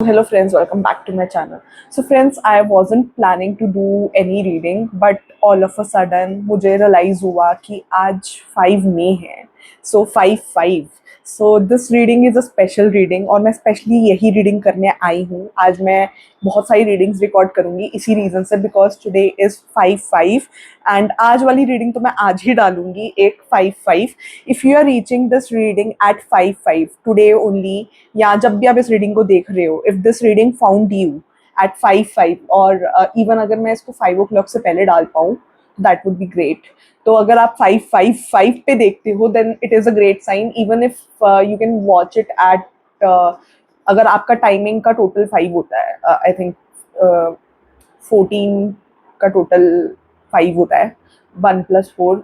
Hello friends, welcome back to my channel. So friends, I wasn't planning to do any reading, but all of a sudden मुझे realize हुआ कि आज 5 मई है. So 5/5. So this reading is a special reading और मैं specially यही reading करने आई हूँ. आज मैं बहुत सारी readings record करूँगी इसी reason से because today is 5/5 and आज वाली reading तो मैं आज ही डालूँगी एक 5/5. If you are reaching this reading at 5/5 today only या जब भी आप इस रीडिंग को देख रहे हो, if this reading found you at 5/5 और इवन अगर मैं इसको 5 o'clock से पहले डाल पाऊँ दैट वुड बी ग्रेट. तो अगर आप 5/5 पे देखते हो then it is a great sign. Even if you can watch it at अगर आपका टाइमिंग का टोटल 5 होता है, आई थिंक 14 का टोटल 5 होता है, 1 + 4,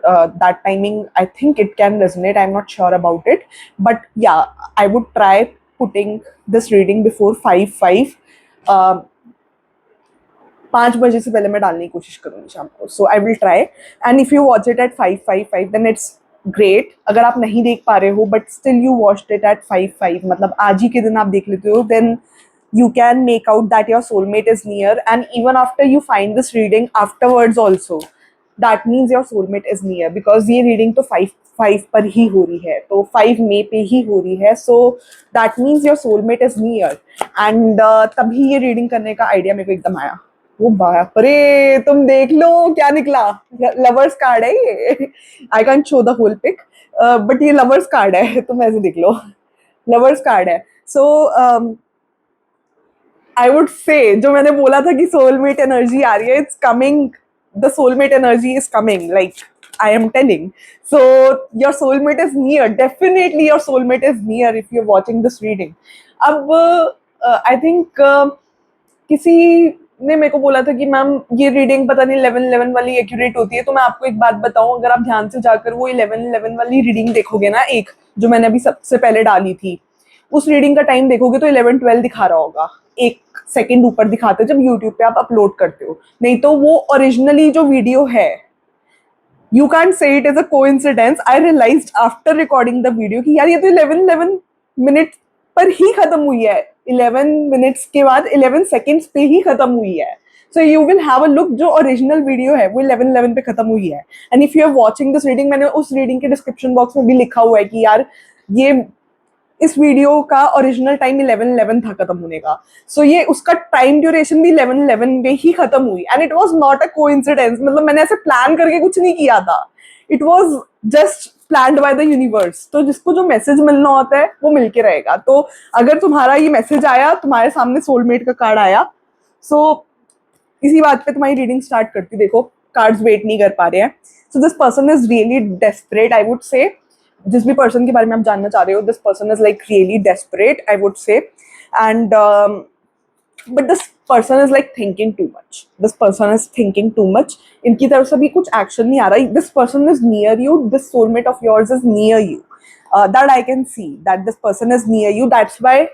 that timing I think it can resonate. I'm not sure about it, but yeah, I would try putting this reading before 5/5. 5 बजे से पहले मैं डालने की कोशिश करूँगी शाम को. So I will try and if you watch it at 5/5 then it's great. अगर आप नहीं देख पा रहे हो but still you watched it at 5/5, मतलब आज ही के दिन आप देख लेते हो, then you can make out that your soulmate is near, and even after you find this reading afterwards also that means your soulmate is near because ये reading तो 5/5 पर ही हो रही है, तो 5 मई पे ही हो रही है. so that means your soulmate is near and तभी ये reading करने का idea मेरे को एकदम आया. वो बाप रे, तुम देख लो क्या निकला. लवर्स कार्ड है ये. I can't show the whole pic but ये लवर्स कार्ड है, तुम ऐसे देख लो. लवर्स कार्ड है. सो आई वुड से जो मैंने बोला था कि सोलमेट एनर्जी आ रही है, it's coming. The soulmate energy is coming, like I am telling. So your soulmate is near. Definitely your soulmate is near if you're watching this reading. अब I think किसी ने मेरे को बोला था कि मैम ये रीडिंग पता नहीं 11/11 वाली एक्यूरेट होती है. तो मैं आपको एक बात बताऊं, अगर आप ध्यान से जाकर वो 11/11 वाली रीडिंग देखोगे ना, एक जो मैंने अभी सबसे पहले डाली थी, उस रीडिंग का टाइम देखोगे तो 11/12 दिखा रहा होगा. 1 सेकेंड ऊपर दिखाते हैं जब यूट्यूब पे आप अपलोड करते हो. नहीं तो वो ओरिजिनली जो वीडियो है, you can't say it is a coincidence. I realised after recording the video कि यार ये तो 11/11 मिनट पर ही खत्म हुई है. 11 मिनट्स के बाद 11 सेकेंड्स पे ही खत्म हुई है. So you will have a look, जो ओरिजिनल वीडियो है वो 11/11 पे खत्म हुई है. And if you are watching this reading, मैंने उस रीडिंग के डिस्क्रिप्शन बॉक्स में भी लिखा हुआ है कि यार ये इस वीडियो का ओरिजिनल टाइम 11/11 था खत्म होने का. सो ये उसका टाइम ड्यूरेशन भी 11/11 पे ही खत्म हुई. And it was not a coincidence, मतलब मैंने ऐसे प्लान करके कुछ नहीं किया था. It was just planned by the universe. तो जिसको जो मैसेज मिलना होता है वो मिलके रहेगा. तो अगर तुम्हारा ये मैसेज आया, तुम्हारे सामने सोलमेट का कार्ड आया, सो इसी बात पे तुम्हारी रीडिंग स्टार्ट करती. देखो कार्ड्स वेट नहीं कर पा रहे हैं. So this person is really desperate, I would say. जिस भी पर्सन के बारे में आप जानना चाह रहे हो, this person is like really desperate, I would say. And but this person is like thinking too much. This person is thinking too much. इनकी तरफ से भी कुछ एक्शन नहीं आ रहा. This person is near you. This soulmate of yours is near you. That I can see that this person is near you. That's why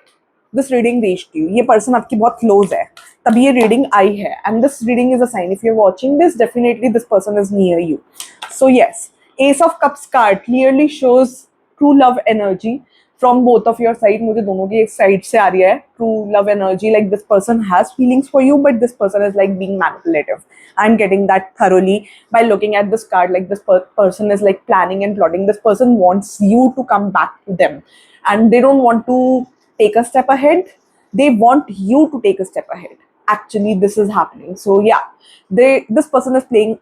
this reading reached you. ये person आपकी बहुत क्लोज है, तभी ये reading आई है. And this reading is a sign. If you are watching this, definitely this person is near you. So yes, Ace of Cups card clearly shows true love energy from both of your side. मुझे दोनों की एक side से आ रही है true love energy. Like this person has feelings for you, but this person is like being manipulative. I'm getting that thoroughly by looking at this card. Like this person is like planning and plotting. This person wants you to come back to them, and they don't want to take a step ahead. They want you to take a step ahead. Actually, this is happening. So yeah, this person is playing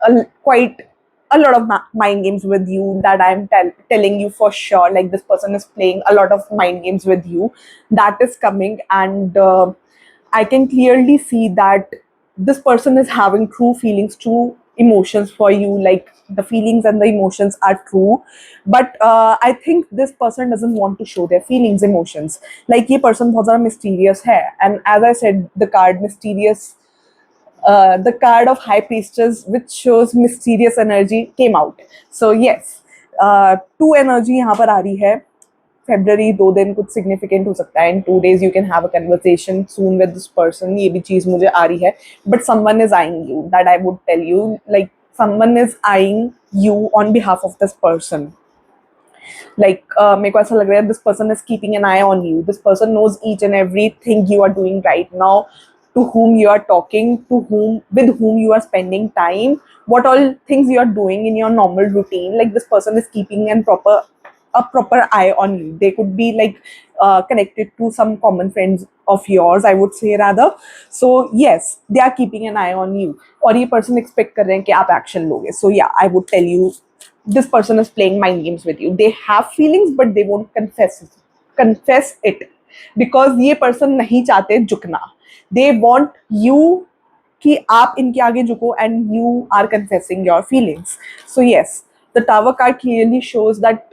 quite a lot of mind games with you, that I'm telling you for sure. Like this person is playing a lot of mind games with you. That is coming. And I can clearly see that this person is having true feelings, true emotions for you. Like the feelings and the emotions are true, but I think this person doesn't want to show their feelings, emotions. Like ये person बहुत ज़्यादा mysterious है. And as I said, the card mysterious, the card of High Priestess, which shows mysterious energy, came out. So yes, two energy यहाँ पर आ रही है. February 2 दिन कुछ significant हो सकता है. In 2 days you can have a conversation soon with this person. ये भी चीज़ मुझे आ रही है. But someone is eyeing you. That I would tell you. Like someone is eyeing you on behalf of this person. Like मेरे को ऐसा लग रहा है this person is keeping an eye on you. This person knows each and everything you are doing right now, to whom you are talking, to whom with whom you are spending time, what all things you are doing in your normal routine. Like this person is keeping a proper eye on you. They could be like connected to some common friends of yours, I would say rather. So yes, they are keeping an eye on you. और ये person expect कर रहे हैं कि आप action लोगे. So yeah, I would tell you this person is playing mind games with you. They have feelings but they won't confess it because ये person नहीं चाहते झुकना. They want you कि आप इनके आगे झुको and you are confessing your feelings. So yes, the tower card clearly shows that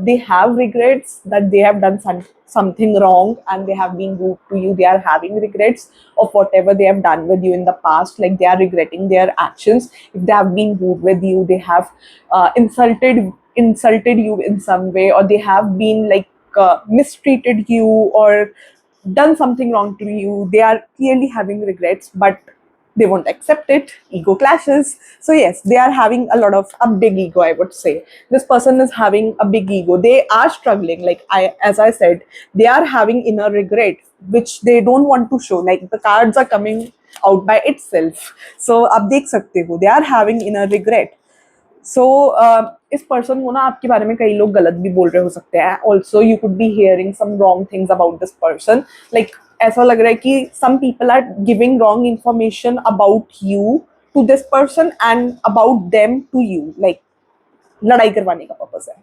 they have regrets, that they have done something wrong and they have been rude to you. They are having regrets of whatever they have done with you in the past. Like they are regretting their actions. If they have been rude with you, they have insulted you in some way, or they have been like mistreated you or done something wrong to you. They are clearly having regrets, but they won't accept it. Ego clashes. So yes, they are having a big ego, I would say. This person is having a big ego. They are struggling, like as I said, they are having inner regret which they don't want to show. Like the cards are coming out by itself. So आप देख सकते हो, they are having inner regret. सो इस person को ना आपके बारे में कई लोग गलत भी बोल रहे हो सकते हैं. Also you could be hearing some wrong things about this person. Like ऐसा लग रहा है कि some people are giving wrong information about you to this person and about them to you. Like लड़ाई करवाने का पर्पस है.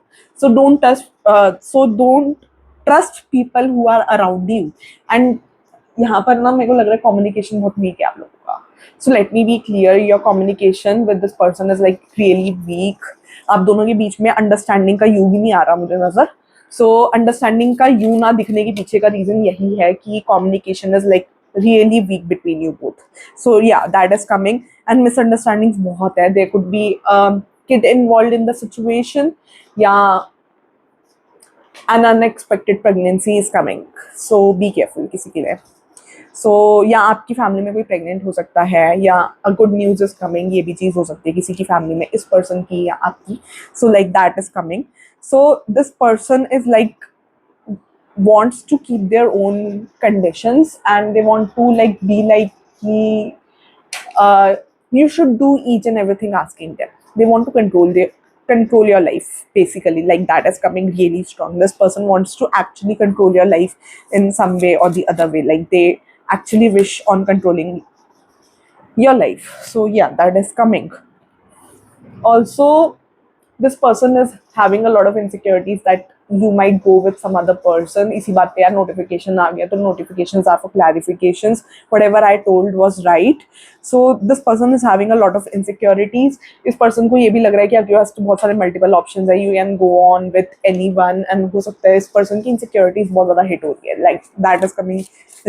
So don't trust people who are around you. And यहाँ पर ना मेरे को लग रहा है कम्युनिकेशन बहुत वीक है आप लोगों का. So let me be clear, your communication with this person is like really weak. आप दोनों के बीच में अंडरस्टैंडिंग का यू भी नहीं आ रहा मुझे नजर. सो अंडरस्टैंडिंग का यू ना दिखने के पीछे का रीजन यही है कि communication is like really weak between you both. So yeah, that is coming. And misunderstandings बहुत है. There could be kid involved in the situation. Yeah, an unexpected pregnancy is coming. So be careful किसी के लिए. सो या आपकी family में कोई pregnant हो सकता है, या a good news is coming. ये भी चीज़ हो सकती है किसी की फैमिली में, इस पर्सन की या आपकी. So like that is coming. So this person is like wants to keep their own conditions and they want to like be like you should do each and everything asking them. They want to control your life basically. Like that is coming really strong. This person wants to actually control your life in some way or the other way. Like they actually wish on controlling your life. So yeah, that is coming. Also, this person is having a lot of insecurities that you might go with some other person. इसी बात पे यार notification आ गया, तो notifications are for clarifications. Whatever I told was right. So this person is having a lot of insecurities. इस person को ये भी लग रहा है कि आपके पास तो बहुत सारे multiple options है. You can go on with anyone and हो सकता है इस person की insecurities बहुत ज़्यादा hit हो रही है. Like that is coming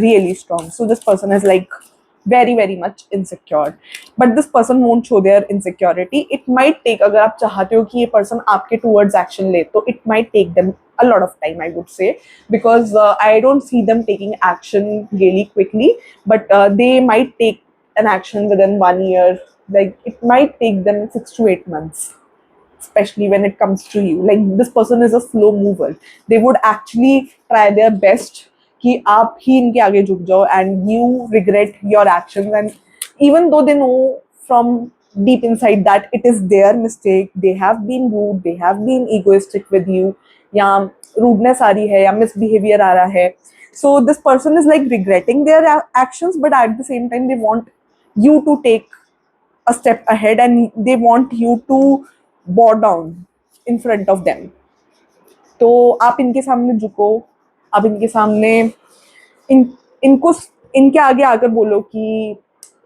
really strong. So this person is like very much insecure, but this person won't show their insecurity. It might take, अगर आप चाहते हो कि ये person आपके towards action ले, तो it might take them a lot of time, I would say, because I don't see them taking action really quickly, but they might take an action within 1 year. Like it might take them 6 to 8 months, especially when it comes to you. Like this person is a slow mover. They would actually try their best कि आप ही इनके आगे झुक जाओ and you regret your actions. And even though they know from deep inside that it is their mistake, they have been rude, they have been egoistic with you, या rudeness आ रही है या misbehavior आ रहा है. So this person is like regretting their actions, but at the same time they want you to take a step ahead and they want you to bow down in front of them. तो आप इनके सामने झुको, आप इनके सामने इनको इनके आगे आकर बोलो कि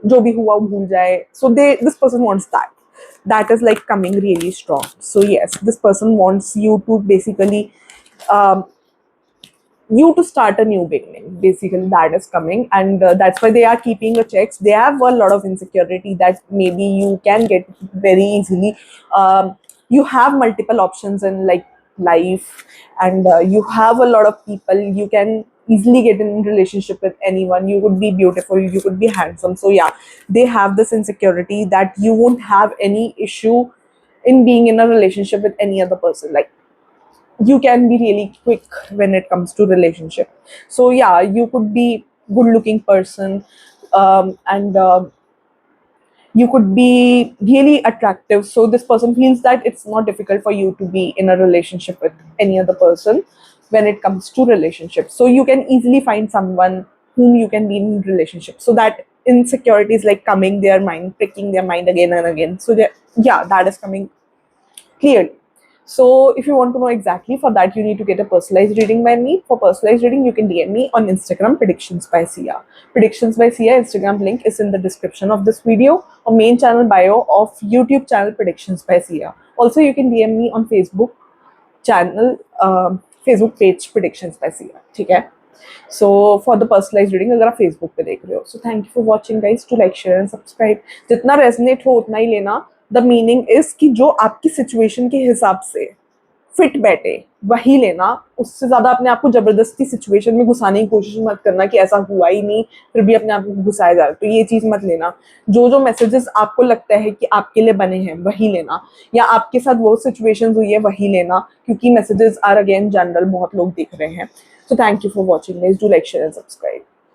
जो भी हुआ वो भूल जाए. So this person wants that is like coming really strong. So yes, this person wants you to basically um, you to start a new beginning. Basically that is coming, and that's why they are keeping a checks. They have a lot of insecurity that maybe you can get very easily. You have multiple options in like life, and you have a lot of people. You can easily get in relationship with anyone. You could be beautiful, you could be handsome. So yeah, they have this insecurity that you won't have any issue in being in a relationship with any other person. Like you can be really quick when it comes to relationship. So yeah, you could be good looking person, and you could be really attractive, so this person feels that it's not difficult for you to be in a relationship with any other person when it comes to relationships. So you can easily find someone whom you can be in relationship, so that insecurity is like coming their mind, pricking their mind again and again. So yeah, that is coming clearly. So if you want to know exactly, for that you need to get a personalized reading by me. For personalized reading, you can DM me on Instagram, predictions by Sia. Predictions by Sia Instagram link is in the description of this video, or main channel bio of YouTube channel Predictions by Sia. Also, you can DM me on Facebook channel, Facebook page Predictions by Sia. ठीक है? So for the personalized reading, अगर आप Facebook पे देख रहे हो, so thank you for watching guys. To like, share and subscribe. जितना resonate हो उतना ही लेना. The meaning is कि जो आपकी situation के हिसाब से फिट बैठे वही लेना. उससे ज्यादा अपने आप को जबरदस्ती सिचुएशन में घुसाने की कोशिश मत करना कि ऐसा हुआ ही नहीं फिर भी अपने आप को घुसाया जा रहा है. तो ये चीज मत लेना. जो जो मैसेजेस आपको लगता है कि आपके लिए बने हैं वही लेना, या आपके साथ वो सिचुएशन हुई है वही लेना, क्योंकि मैसेजेस आर अगेन जनरल, बहुत लोग देख रहे हैं. So thank you for watching guys. Do like, share and subscribe.